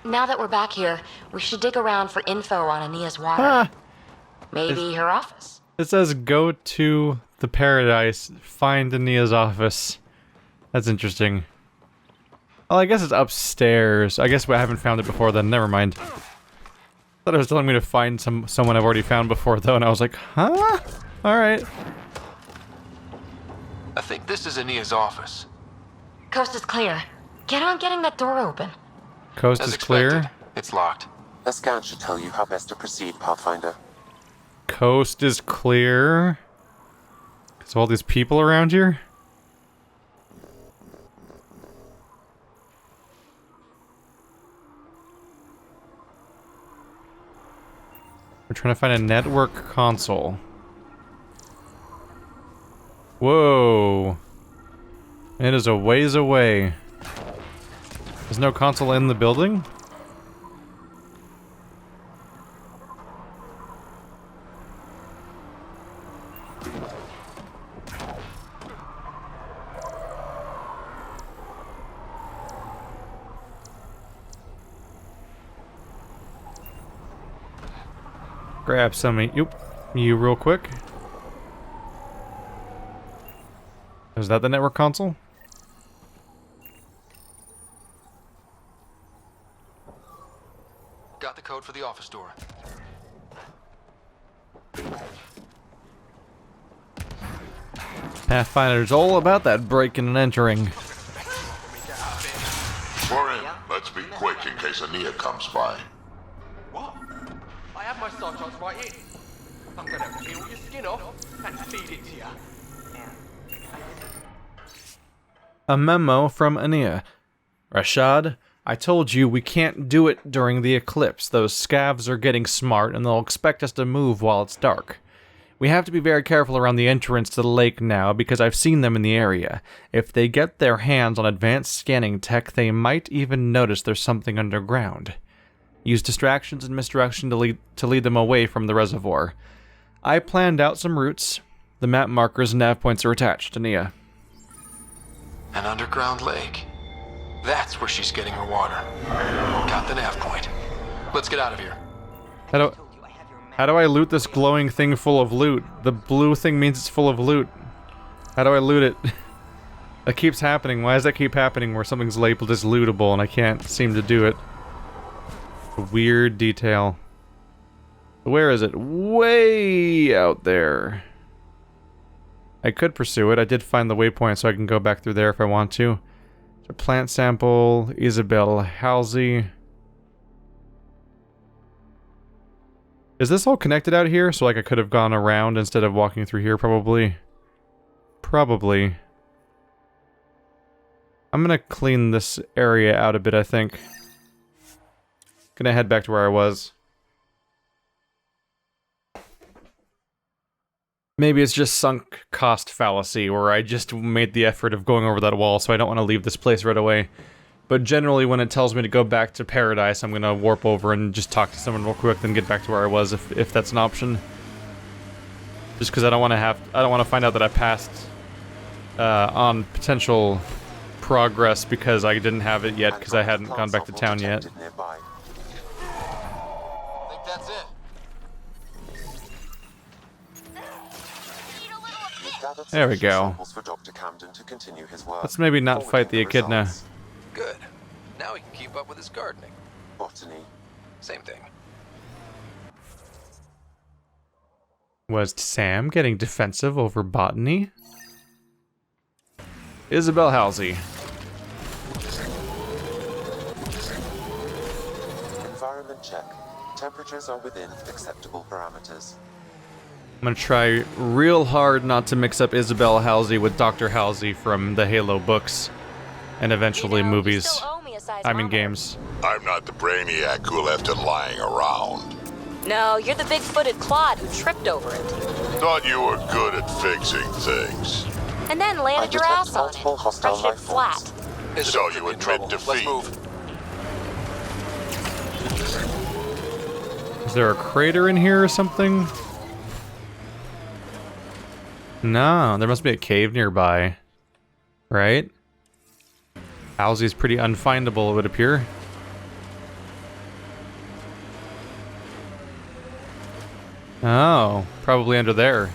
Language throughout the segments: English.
Now that we're back here, we should dig around for info on Ania's water. Ah, Maybe her office. it says go to the paradise, find Nia's office. That's interesting. Oh, I guess it's upstairs. I guess I haven't found it before then, never mind. Thought it was telling me to find someone I've already found before though, and I was like, huh? Alright. I think this is Ania's office. Coast is clear. Get on getting that door open. Coast As is expected, clear. it's locked. A scan should tell you how best to proceed, Pathfinder. Coast is clear. So all these people around here? We're trying to find a network console. Whoa. It is a ways away. There's no console in the building? Grab some of you real quick. Is that the network console? Got the code for the office door. Pathfinder's all about that breaking and entering. We're in. Let's be quick in case Nia comes by. What? I have my star charts right here. I'm gonna peel your skin off and feed it to you. A memo from Nia. Rashad, I told you we can't do it during the eclipse. Those scavs are getting smart and they'll expect us to move while it's dark. We have to be very careful around the entrance to the lake now because I've seen them in the area. If they get their hands on advanced scanning tech, they might even notice there's something underground. Use distractions and misdirection to lead them away from the reservoir. I planned out some routes. The map markers and nav points are attached to Nia. An underground lake. That's where she's getting her water. Got the nav point. Let's get out of here. How do I loot this glowing thing full of loot? The blue thing means it's full of loot. How do I loot it? That keeps happening. Why does that keep happening where something's labeled as lootable and I can't seem to do it? A weird detail. Where is it? Way out there. I could pursue it. I did find the waypoint so I can go back through there if I want to. A plant sample, Isabel Halsey. Is this all connected out here? So like I could have gone around instead of walking through here probably. Probably. I'm gonna clean this area out a bit, I think. Gonna head back to where I was. Maybe it's just sunk cost fallacy, where I just made the effort of going over that wall, so I don't want to leave this place right away. But generally, when it tells me to go back to Paradise, I'm gonna warp over and just talk to someone real quick, then get back to where I was, if that's an option. Just because I don't want to find out that I passed on potential progress because I didn't have it yet, because I hadn't gone back to town yet. I think that's it. There we go. Let's maybe not fight the echidna. Good. Now he can keep up with his gardening. Botany. Same thing. Was Sam getting defensive over botany? Isabel Halsey. Environment check. Temperatures are within acceptable parameters. I'm gonna try real hard not to mix up Isabel Halsey with Dr. Halsey from the Halo books and eventually movies. I mean games. I'm not the brainiac who left it lying around. No, you're the big-footed clod who tripped over it. Thought you were good at fixing things. And then landed your ass on it. Crushed it flat. So you admit defeat. Let's move. Is there a crater in here or something? No, there must be a cave nearby. Right? Halsey's pretty unfindable, it would appear. Oh, probably under there.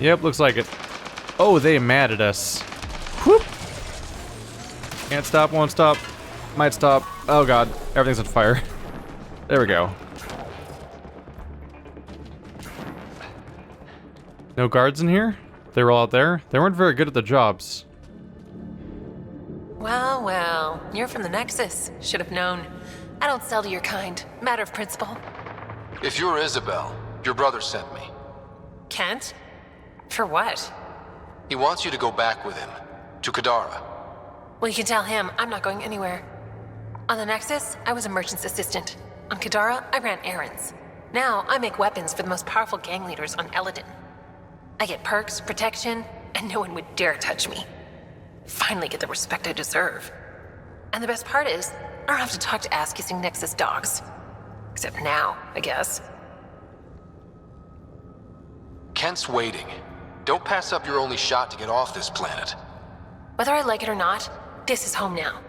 Yep, looks like it. Oh, they mad at us. Whoop! Can't stop, won't stop. Might stop. Oh god, everything's on fire. There we go. No guards in here? They were all out there? They weren't very good at the jobs. Well, well, you're from the Nexus. Should have known. I don't sell to your kind. Matter of principle. If you're Isabel, your brother sent me. Kent? For what? He wants you to go back with him, to Kadara. Well, you can tell him I'm not going anywhere. On the Nexus, I was a merchant's assistant. On Kadara, I ran errands. Now, I make weapons for the most powerful gang leaders on Eladin. I get perks, protection, and no one would dare touch me. Finally get the respect I deserve. And the best part is, I don't have to talk to ass-kissing Nexus dogs. Except now, I guess. Kent's waiting. Don't pass up your only shot to get off this planet. Whether I like it or not, this is home now.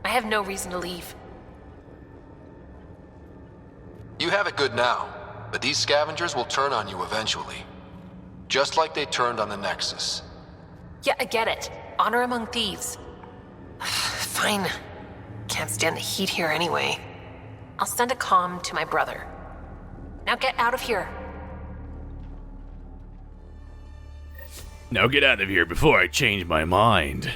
I have no reason to leave. You have it good now, but these scavengers will turn on you eventually. Just like they turned on the Nexus. Yeah, I get it. Honor among thieves. Fine. Can't stand the heat here anyway. I'll send a comm to my brother. Now get out of here. Now get out of here before I change my mind.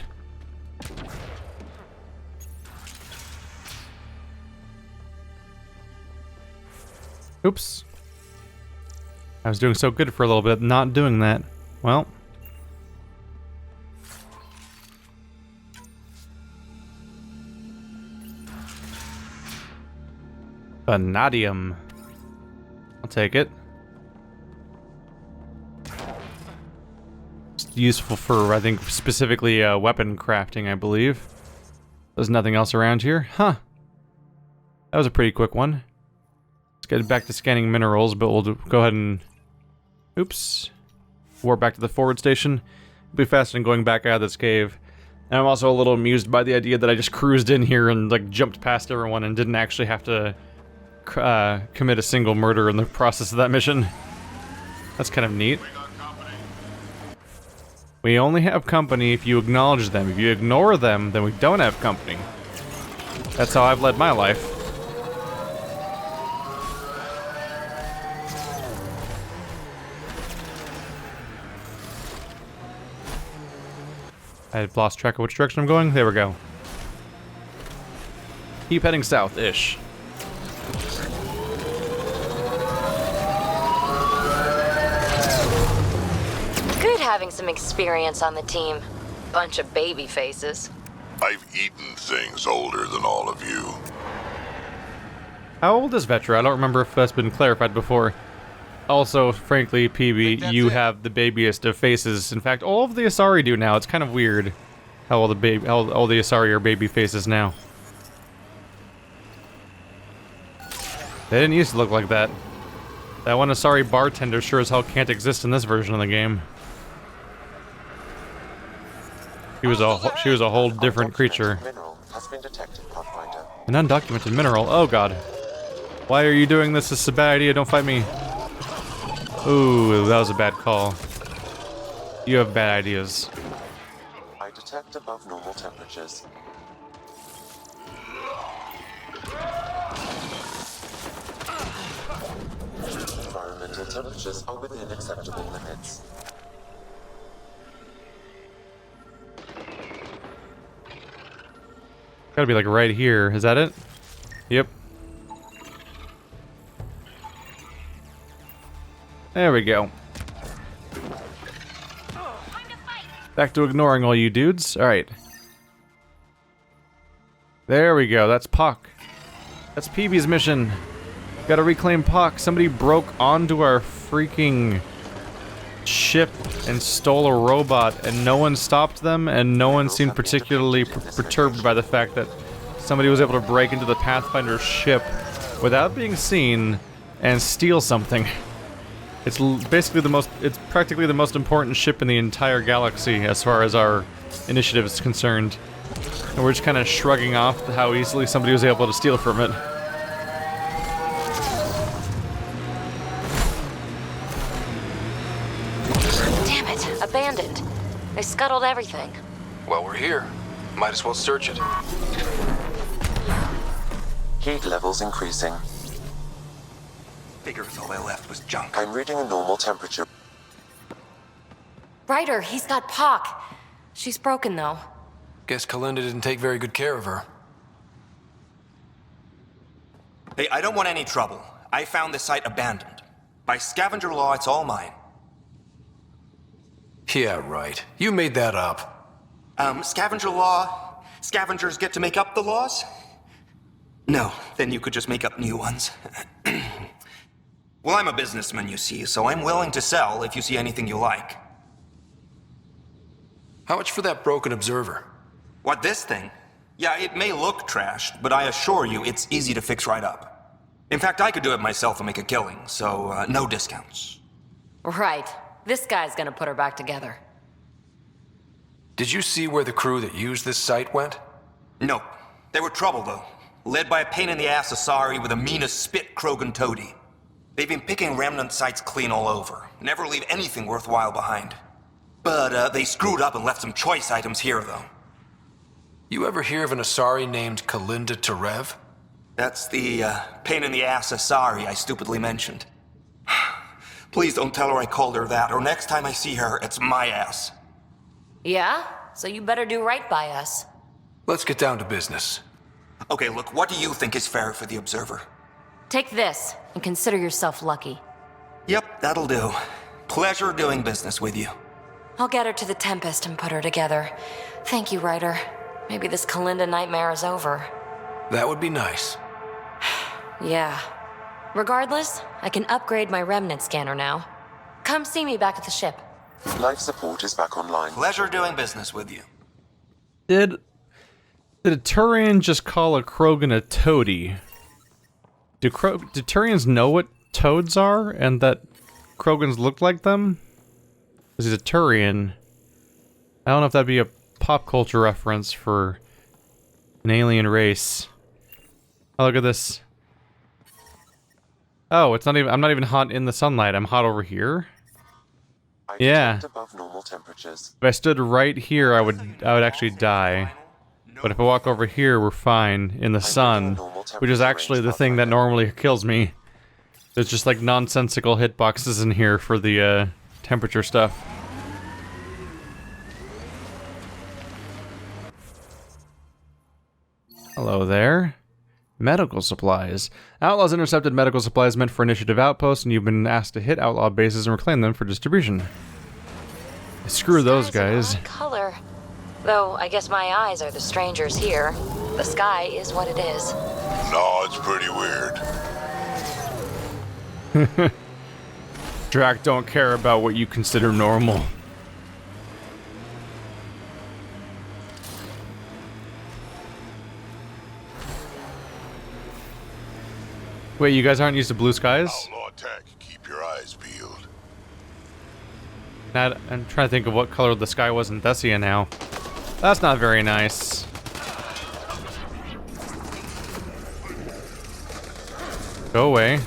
Oops. I was doing so good for a little bit, not doing that. Well. Vanadium. I'll take it. It's useful for, I think, specifically weapon crafting, I believe. There's nothing else around here. Huh. That was a pretty quick one. Let's get back to scanning minerals, but we'll go ahead and... Oops. Warp back to the forward station. It'll be faster than going back out of this cave. And I'm also a little amused by the idea that I just cruised in here and like jumped past everyone and didn't actually have to commit a single murder in the process of that mission. That's kind of neat. We only have company if you acknowledge them. If you ignore them, then we don't have company. That's how I've led my life. I've lost track of which direction I'm going. There we go. Keep heading south-ish. Good having some experience on the team. Bunch of baby faces. I've eaten things older than all of you. How old is Vetra? I don't remember if that's been clarified before. Also, frankly, Peebee, you have the babiest of faces. In fact, all of the Asari do now. It's kind of weird how all the Asari are baby faces now. They didn't used to look like that. That one Asari bartender sure as hell can't exist in this version of the game. She was a whole different creature. Mineral has been detected, Pathfinder. An undocumented mineral. Oh god. Why are you doing this? This is a bad idea. Don't fight me. Ooh, that was a bad call. You have bad ideas. I detect above normal temperatures. Environmental temperatures are within acceptable limits. Gotta be like right here. Is that it? Yep. There we go. Back to ignoring all you dudes. Alright. There we go. That's Puck. That's Peebee's mission. Gotta reclaim Puck. Somebody broke onto our freaking ship and stole a robot, and no one stopped them, and no one seemed particularly perturbed by the fact that somebody was able to break into the Pathfinder ship without being seen and steal something. It's it's practically the most important ship in the entire galaxy as far as our initiative is concerned. And we're just kind of shrugging off how easily somebody was able to steal from it. settled everything. Well, we're here. Might as well search it. Heat levels increasing. Figures all they left was junk. I'm reading a normal temperature. Ryder, he's got Pock. She's broken, though. Guess Kalinda didn't take very good care of her. Hey, I don't want any trouble. I found the site abandoned. By scavenger law, it's all mine. Yeah, right. You made that up. Scavenger law? Scavengers get to make up the laws? No, then you could just make up new ones. Well, I'm a businessman, you see, so I'm willing to sell if you see anything you like. How much for that broken observer? What, this thing? Yeah, it may look trashed, but I assure you it's easy to fix right up. In fact, I could do it myself and make a killing, so no discounts. Right. This guy's gonna put her back together. Did you see where the crew that used this site went? Nope. They were trouble, though. Led by a pain-in-the-ass Asari with the meanest spit Krogan toady. They've been picking remnant sites clean all over. Never leave anything worthwhile behind. But they screwed up and left some choice items here, though. You ever hear of an Asari named Kalinda Terev? That's the pain-in-the-ass Asari I stupidly mentioned. Please don't tell her I called her that, or next time I see her, it's my ass. Yeah? So you better do right by us. Let's get down to business. Okay, look, what do you think is fair for the Observer? Take this, and consider yourself lucky. Yep, that'll do. Pleasure doing business with you. I'll get her to the Tempest and put her together. Thank you, Ryder. Maybe this Kalinda nightmare is over. That would be nice. Yeah. Regardless, I can upgrade my remnant scanner now. Come see me back at the ship. Life support is back online. Pleasure doing business with you. Did a Turian just call a Krogan a toady? Do Turians know what toads are and that Krogans look like them? Because he's a Turian. I don't know if that'd be a pop culture reference for an alien race. Oh, look at this. Oh, it's not even. I'm not even hot in the sunlight. I'm hot over here. I Yeah. detect above normal temperatures. If I stood right here, I would actually die. But if I walk over here, we're fine in the sun, which is actually the thing that normally kills me. There's just like nonsensical hitboxes in here for the temperature stuff. Hello there. Medical supplies. Outlaws intercepted medical supplies meant for initiative outposts, and you've been asked to hit outlaw bases and reclaim them for distribution. Screw those guys. Color. Though, I guess my eyes are the strangers here. The sky is what it is. No, it's pretty weird. Drac don't care about what you consider normal. Wait, you guys aren't used to blue skies? Outlaw tech, keep your eyes peeled. Now, I'm trying to think of what color the sky was in Thessia now. That's not very nice. Go away.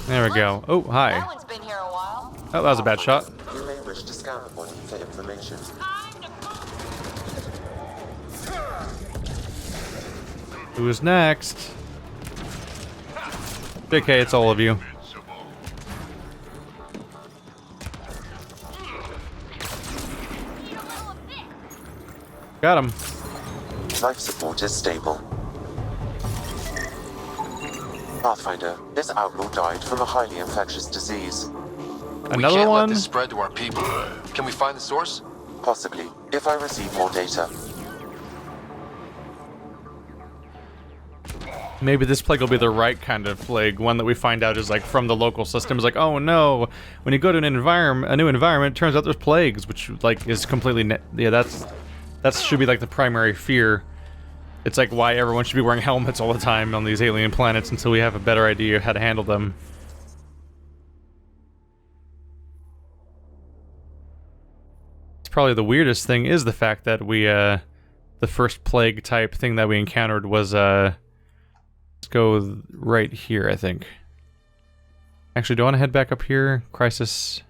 There we go. Oh, hi. That one's been here a while. Oh, that was a bad shot. You may wish to scan the body for information. Who's next? JK, it's all of you. Got him. Life support is stable. Pathfinder, this outlaw died from a highly infectious disease. We Another can't one? let this spread to our people. Can we find the source? Possibly, if I receive more data. Maybe this plague will be the right kind of plague. One that we find out is like from the local system. It's like, oh no, when you go to an environment, a new environment, it turns out there's plagues, which like is completely yeah. That should be like the primary fear. It's like why everyone should be wearing helmets all the time on these alien planets until we have a better idea of how to handle them. It's probably the weirdest thing is the fact that we the first plague type thing that we encountered was let's go right here, I think. Actually, do I want to head back up here? Crisis.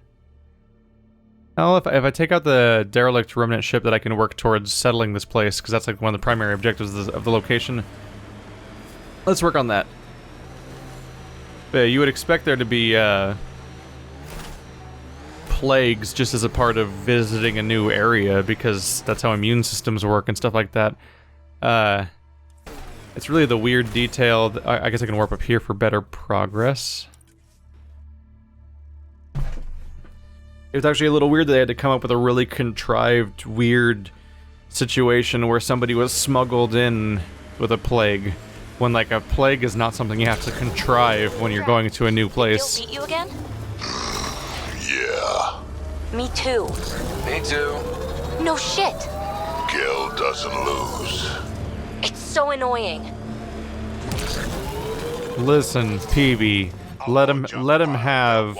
Well, if I take out the derelict remnant ship, that I can work towards settling this place, because that's like one of the primary objectives of the location. Let's work on that. But yeah, you would expect there to be plagues just as a part of visiting a new area, because that's how immune systems work and stuff like that. It's really the weird detail that I guess I can warp up here for better progress. It's actually a little weird that they had to come up with a really contrived, weird situation where somebody was smuggled in with a plague, when like a plague is not something you have to contrive when you're going to a new place. Gil beat you again? Yeah, Me too. Me too. No shit. Gil doesn't lose. It's so annoying. Listen, Peebee, let him have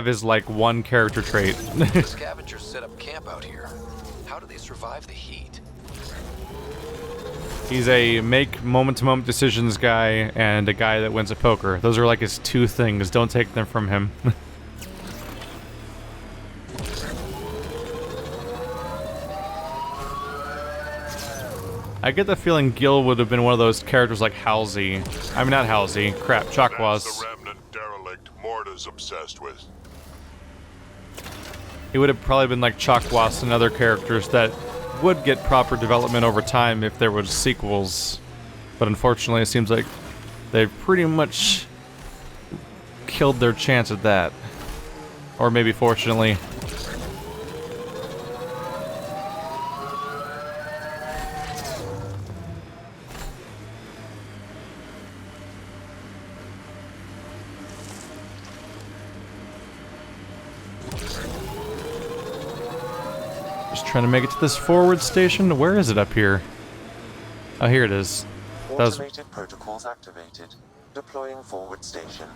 his like one character trait. The scavengers set up camp out here. How do they survive the heat? He's a make moment-to-moment decisions guy and a guy that wins at poker. Those are like his two things. Don't take them from him. I get the feeling Gil would have been one of those characters like Halsey. I mean, not Halsey. Crap, Chakwas. That's the remnant derelict Morta's obsessed with. He would have probably been like Chakwas and other characters that would get proper development over time if there was sequels. But unfortunately, it seems like they've pretty much killed their chance at that. Or maybe fortunately. Just trying to make it to this forward station. Where is it up here? Oh, here it is. Automated protocols activated. Deploying forward station.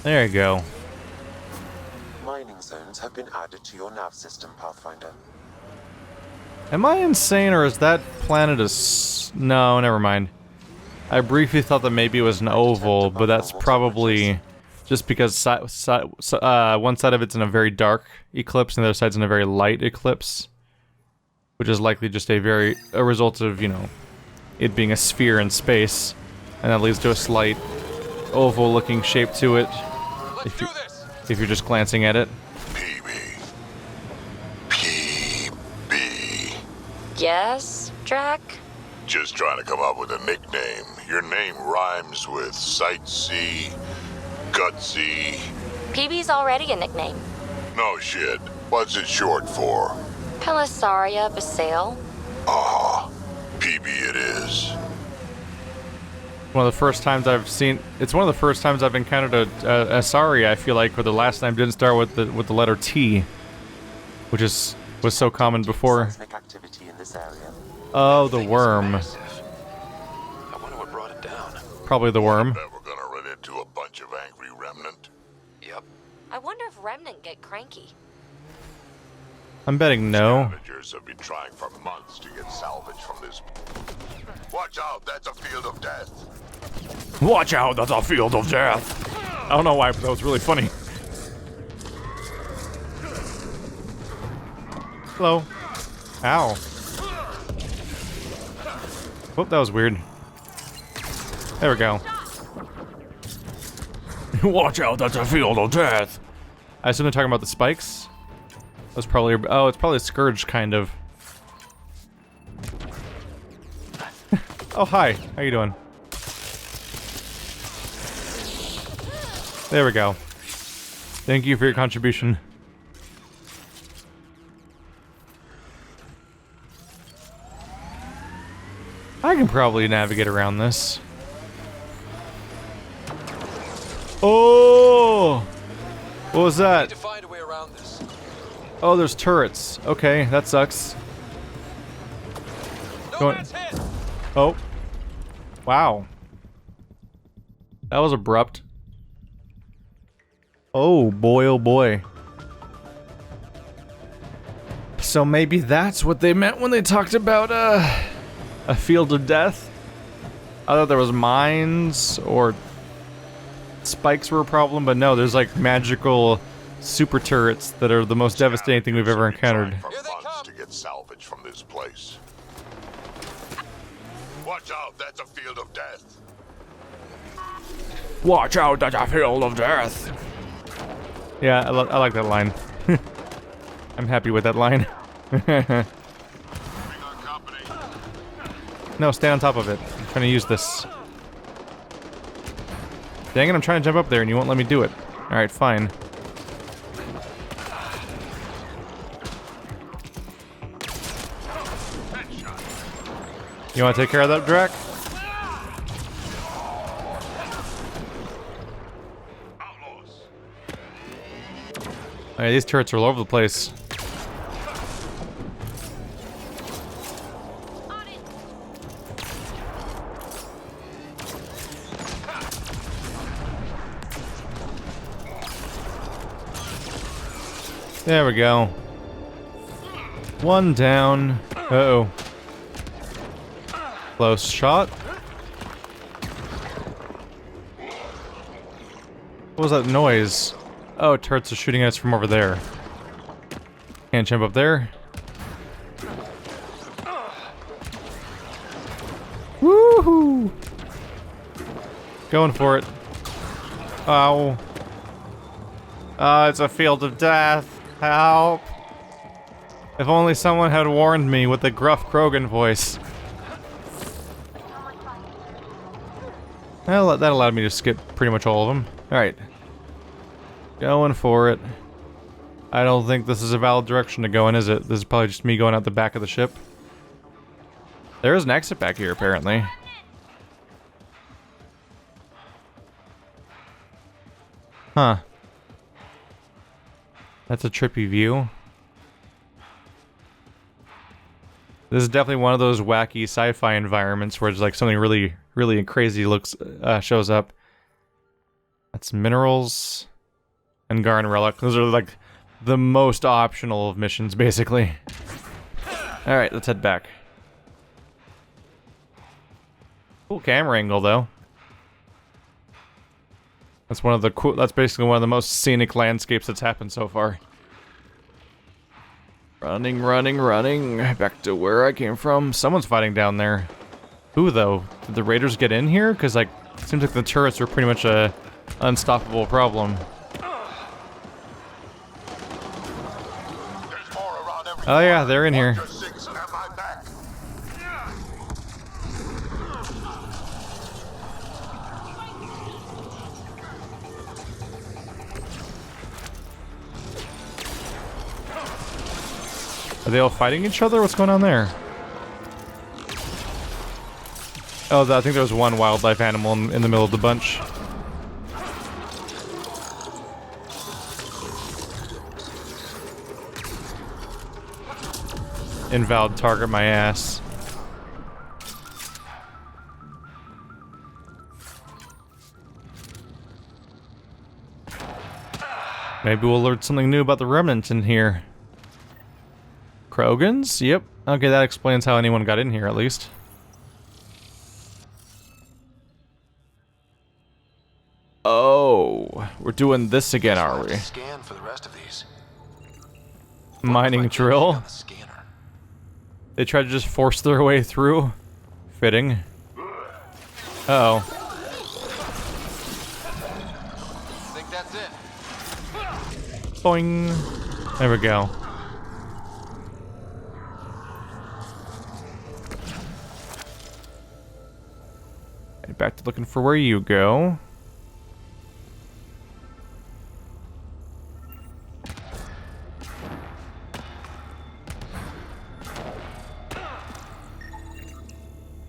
There you go. Mining zones have been added to your nav system, Pathfinder. Am I insane, or is that planet no, never mind. I briefly thought that maybe it was an oval, but that's probably just because one side of it's in a very dark eclipse and the other side's in a very light eclipse, which is likely just a result of, you know, it being a sphere in space, and that leads to a slight oval-looking shape to it. If you're just glancing at it. Peebee. Peebee. Yes, Drac? Just trying to come up with a nickname. Your name rhymes with sightsee, gutsy. Peebee's already a nickname. No shit. What's it short for? Pelisaria Basail. Ah, Peebee it is. One of the first times I've seen. It's one of the first times I've encountered a Asari. I feel like, where the last name didn't start with the letter T, which was so common before. Seismic activity in this area. Oh, the worm. I wonder what brought it down. Probably the worm. Bet we're gonna run into a bunch of angry remnant. Yep. I wonder if Remnant get cranky. I'm betting no. Scavengers have been trying for months to get salvage from this. Watch out, that's a field of death. Watch out, that's a field of death. I don't know why, but that was really funny. Hello. Ow. Oh, that was weird. There we go. Watch out, that's a field of death. I assume they're talking about the spikes? That's probably, oh, it's probably a scourge, kind of. Oh, hi. How you doing? There we go. Thank you for your contribution. I can probably navigate around this. Oh! What was We need that? to find a way around this. Oh, there's turrets. Okay, that sucks. No man's hit! Oh. Wow. That was abrupt. Oh boy, oh boy. So maybe that's what they meant when they talked about, a field of death? I thought there was mines or spikes were a problem, but no, there's like magical super turrets that are the most devastating thing we've ever encountered. For funds to get salvage from this place. Watch out, that's a field of death. Watch out, that's a field of death. Yeah, I like that line. I'm happy with that line. No, stay on top of it. I'm trying to use this. Dang it, I'm trying to jump up there and you won't let me do it. Alright, fine. You want to take care of that, Drac? Alright, these turrets are all over the place. There we go. One down. Uh-oh. Close shot. What was that noise? Oh, turrets are shooting at us from over there. Can't jump up there. Woohoo! Going for it. Ow. It's a field of death. Help. If only someone had warned me with the gruff Krogan voice. Well, that allowed me to skip pretty much all of them. Alright. Going for it. I don't think this is a valid direction to go in, is it? This is probably just me going out the back of the ship. There is an exit back here, apparently. Huh. That's a trippy view. This is definitely one of those wacky sci-fi environments where it's like something really, really crazy shows up. That's minerals and Garn Relic. Those are like the most optional of missions, basically. Alright, let's head back. Cool camera angle, though. That's one of the that's basically one of the most scenic landscapes that's happened so far. Running, running, running. Back to where I came from. Someone's fighting down there. Who, though? Did the raiders get in here? Because, like, it seems like the turrets are pretty much a unstoppable problem. Oh yeah, they're in here. Are they all fighting each other? What's going on there? Oh, I think there was one wildlife animal in the middle of the bunch. Invalid target my ass. Maybe we'll learn something new about the remnants in here. Krogans? Yep. Okay, that explains how anyone got in here, at least. Oh, we're doing this again, are we? Scan for the rest of these. Mining drill? They tried to just force their way through? Fitting. Uh-oh. Think that's it. Boing. There we go. Back to looking for where you go.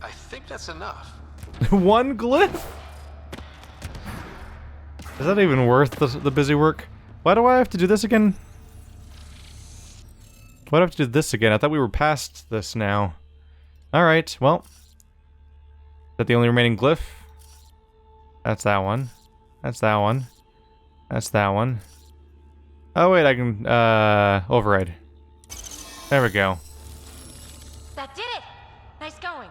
I think that's enough. One glyph? Is that even worth the busy work? Why do I have to do this again? Why do I have to do this again? I thought we were past this now. Alright, well. Is that the only remaining glyph? That's that one. That's that one. That's that one. Oh wait, I can override. There we go. That did it! Nice going.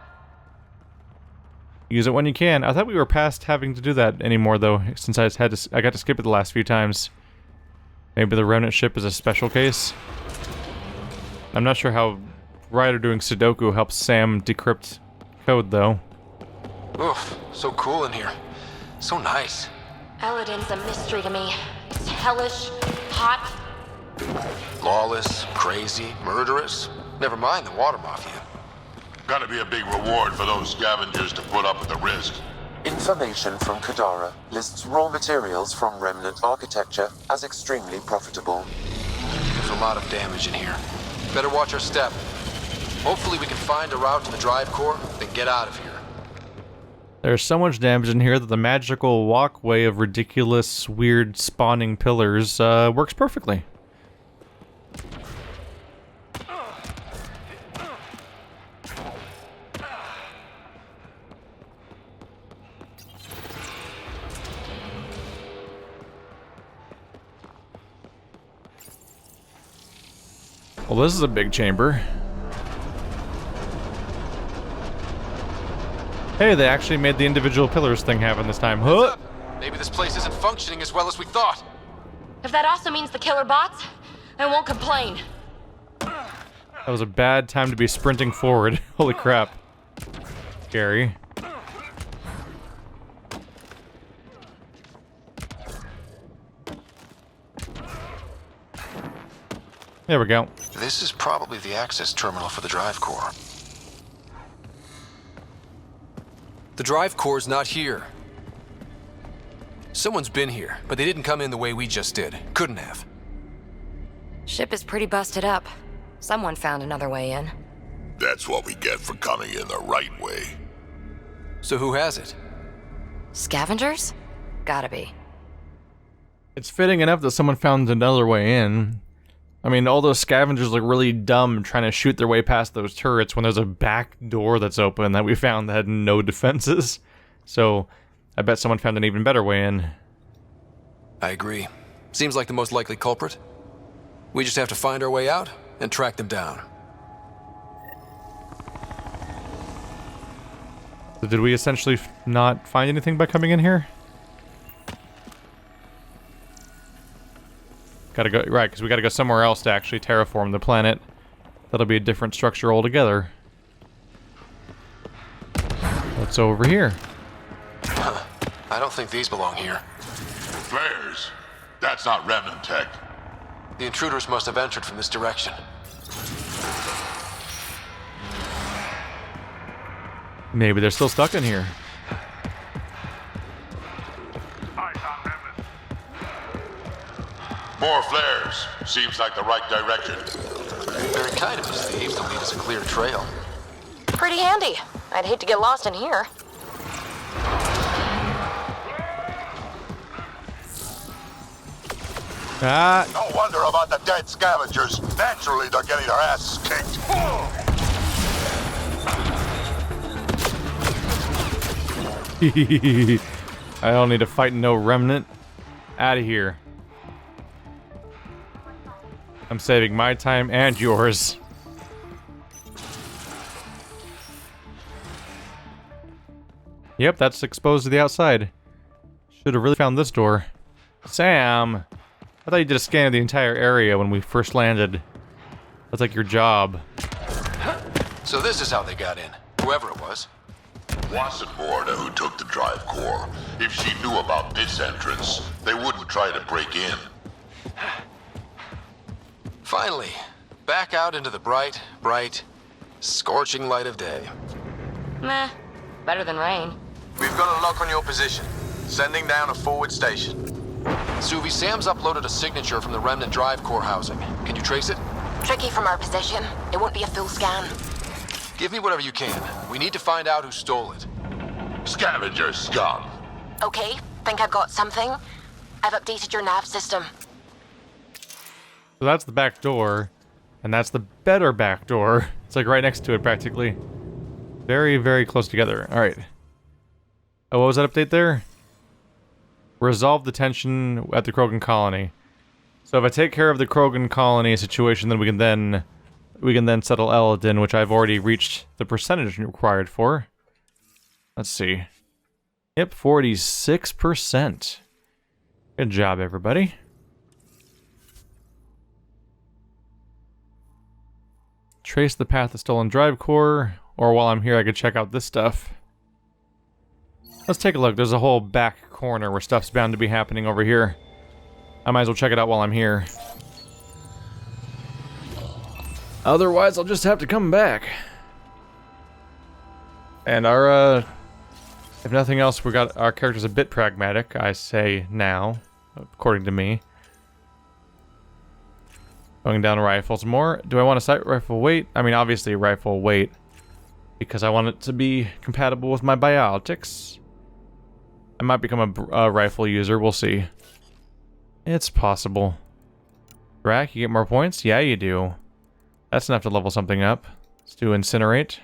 Use it when you can. I thought we were past having to do that anymore, though, since I got to skip it the last few times. Maybe the Remnant ship is a special case? I'm not sure how Ryder doing Sudoku helps Sam decrypt code, though. Oof, so cool in here. So nice. Eladin's a mystery to me. It's hellish, hot. Lawless, crazy, murderous. Never mind the water mafia. Gotta be a big reward for those scavengers to put up with the risk. Information from Kadara lists raw materials from Remnant architecture as extremely profitable. There's a lot of damage in here. Better watch our step. Hopefully we can find a route to the drive core, then get out of here. There's so much damage in here that the magical walkway of ridiculous, weird spawning pillars works perfectly. Well, this is a big chamber. Hey, they actually made the individual pillars thing happen this time. Huh? Maybe this place isn't functioning as well as we thought. If that also means the killer bots, I won't complain. That was a bad time to be sprinting forward. Holy crap. Scary. There we go. This is probably the access terminal for the drive core. The drive core's not here. Someone's been here, but they didn't come in the way we just did. Couldn't have. Ship is pretty busted up. Someone found another way in. That's what we get for coming in the right way. So who has it? Scavengers? Gotta be. It's fitting enough that someone found another way in. I mean, all those scavengers look really dumb trying to shoot their way past those turrets when there's a back door that's open that we found that had no defenses. So, I bet someone found an even better way in. I agree. Seems like the most likely culprit. We just have to find our way out and track them down. So did we essentially not find anything by coming in here? Gotta go, right, because we gotta go somewhere else to actually terraform the planet. That'll be a different structure altogether. What's over here? Huh. I don't think these belong here. Flares. That's not Remnant tech. The intruders must have entered from this direction. Maybe they're still stuck in here. More flares. Seems like the right direction. They're kind of as thieves to leave us a clear trail. Pretty handy. I'd hate to get lost in here. Ah! No wonder about the dead scavengers. Naturally, they're getting their asses kicked. I don't need to fight no remnant. Out of here. I'm saving my time and yours. Yep, that's exposed to the outside. Should have really found this door. Sam! I thought you did a scan of the entire area when we first landed. That's like your job. So this is how they got in, whoever it was. Wasn't Morna who took the drive core. If she knew about this entrance, they wouldn't try to break in. Finally, back out into the bright, scorching light of day. Meh. Better than rain. We've got a lock on your position. Sending down a forward station. Suvi, Sam's uploaded a signature from the Remnant drive core housing. Can you trace it? Tricky from our position. It won't be a full scan. Give me whatever you can. We need to find out who stole it. Scavenger scum. Okay, think I've got something. I've updated your nav system. So that's the back door, and that's the better back door. It's like right next to it, practically. Very, very close together. Alright. Oh, what was that update there? Resolve the tension at the Krogan colony. So if I take care of the Krogan colony situation, then we can then settle Eladin, which I've already reached the percentage required for. Let's see. Yep, 46%. Good job, everybody. Trace the path of stolen drive core, or while I'm here I could check out this stuff. Let's take a look. There's a whole back corner where stuff's bound to be happening over here. I might as well check it out while I'm here. Otherwise, I'll just have to come back. And our, if nothing else, we got our character's a bit pragmatic, I say now, according to me. Going down rifles more. Do I want a sight rifle weight? I mean, obviously rifle weight, because I want it to be compatible with my biotics. I might become a rifle user, we'll see. It's possible. Drac, you get more points? Yeah, you do. That's enough to level something up. Let's do Incinerate.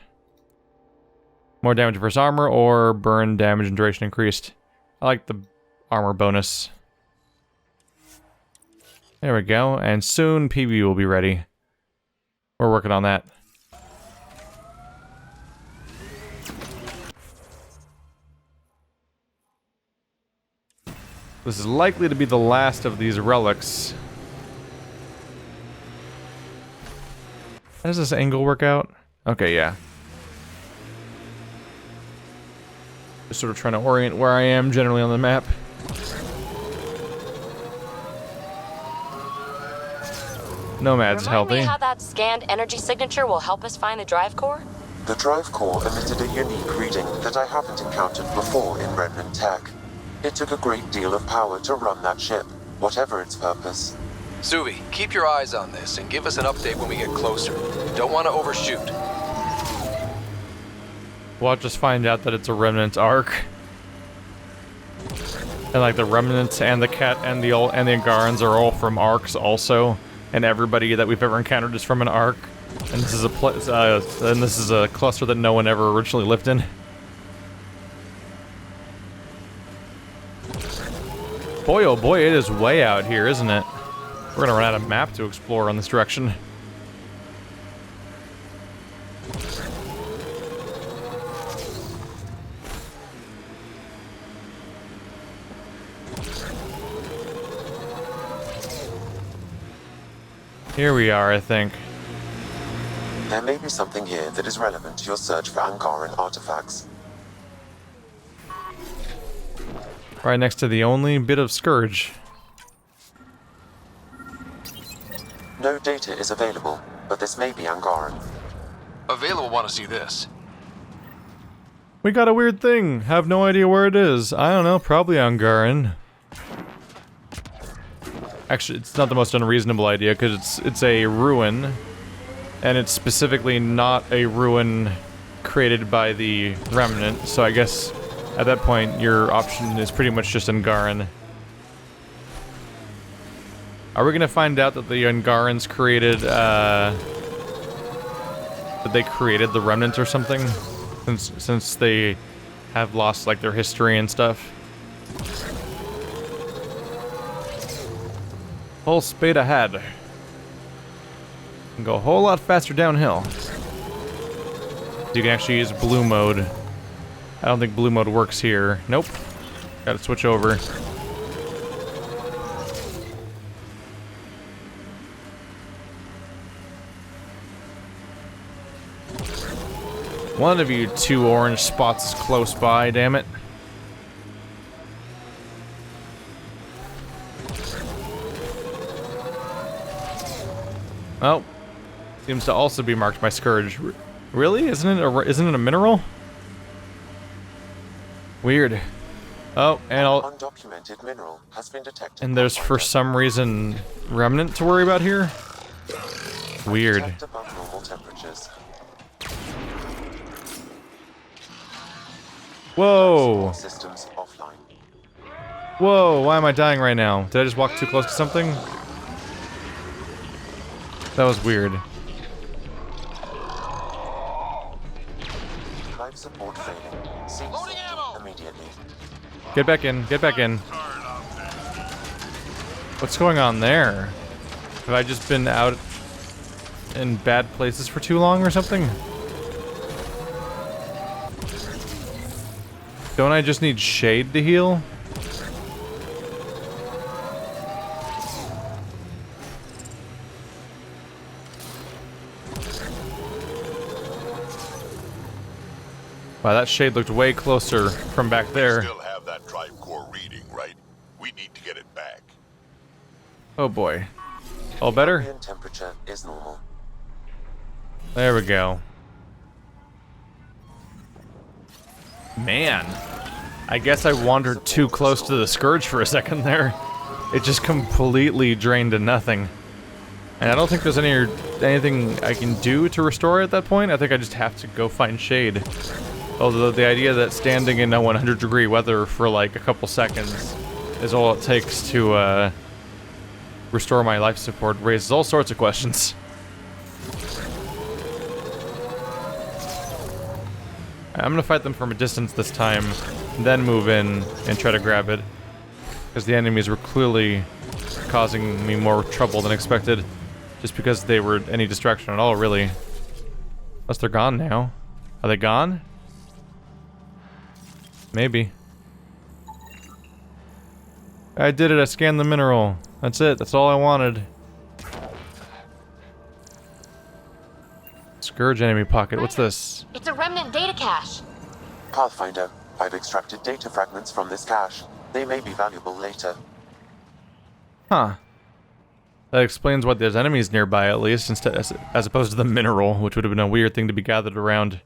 More damage versus armor, or burn damage and duration increased. I like the armor bonus. There we go, and soon Peebee will be ready. We're working on that. This is likely to be the last of these relics. How does this angle work out? Okay, yeah. Just sort of trying to orient where I am generally on the map. Nomad's Remind healthy. me how that scanned energy signature will help us find the drive core? The drive core emitted a unique reading that I haven't encountered before in Remnant tech. It took a great deal of power to run that ship, whatever its purpose. Suvi, keep your eyes on this and give us an update when we get closer. Don't want to overshoot. We'll just find out that it's a Remnant arc. And like the Remnants and the Cat and the Angarans are all from arcs also. And everybody that we've ever encountered is from an arc. And this is a cluster that no one ever originally lived in. Boy, oh boy, it is way out here, isn't it? We're gonna run out of map to explore on this direction. Here we are, I think. There may be something here that is relevant to your search for Angaran artifacts. Right next to the only bit of Scourge. No data is available, but this may be Angaran. Available want to see this. We got a weird thing. Have no idea where it is. I don't know, probably Angaran. Actually, it's not the most unreasonable idea, because it's a ruin. And it's specifically not a ruin created by the Remnant, so I guess at that point your option is pretty much just Angaran. Are we gonna find out that the Angarans created, that they created the Remnant or something? Since they have lost, like, their history and stuff? Full speed ahead. Can go a whole lot faster downhill. You can actually use blue mode. I don't think blue mode works here. Nope. Gotta switch over. One of you two orange spots is close by, damn it. Oh. Seems to also be marked by Scourge. Really? Isn't it a mineral? Weird. Oh, and Undocumented mineral has been detected. and there's for some reason Remnant to worry about here? Weird. Detect above normal temperatures. Whoa. Systems offline. Whoa, why am I dying right now? Did I just walk too close to something? That was weird. Life support failing. Cease immediately. Get back in, get back in. What's going on there? Have I just been out in bad places for too long or something? Don't I just need shade to heal? Wow, that shade looked way closer from back there. We still have that drive core reading, right? We need to get it back. Oh boy. All better? Ambient temperature is normal. There we go. Man. I guess I wandered too close to the Scourge for a second there. It just completely drained to nothing. And I don't think there's anything I can do to restore it at that point. I think I just have to go find shade. Although the idea that standing in 100-degree weather for like a couple seconds is all it takes to restore my life support raises all sorts of questions. I'm gonna fight them from a distance this time, then move in and try to grab it. Because the enemies were clearly causing me more trouble than expected. Just because they were any distraction at all, really. Unless they're gone now. Are they gone? Maybe. I did it, I scanned the mineral. That's it, that's all I wanted. Scourge enemy pocket, what's this? It's a remnant data cache. Pathfinder, I've extracted data fragments from this cache. They may be valuable later. Huh. That explains why there's enemies nearby, at least, instead, as opposed to the mineral, which would have been a weird thing to be gathered around.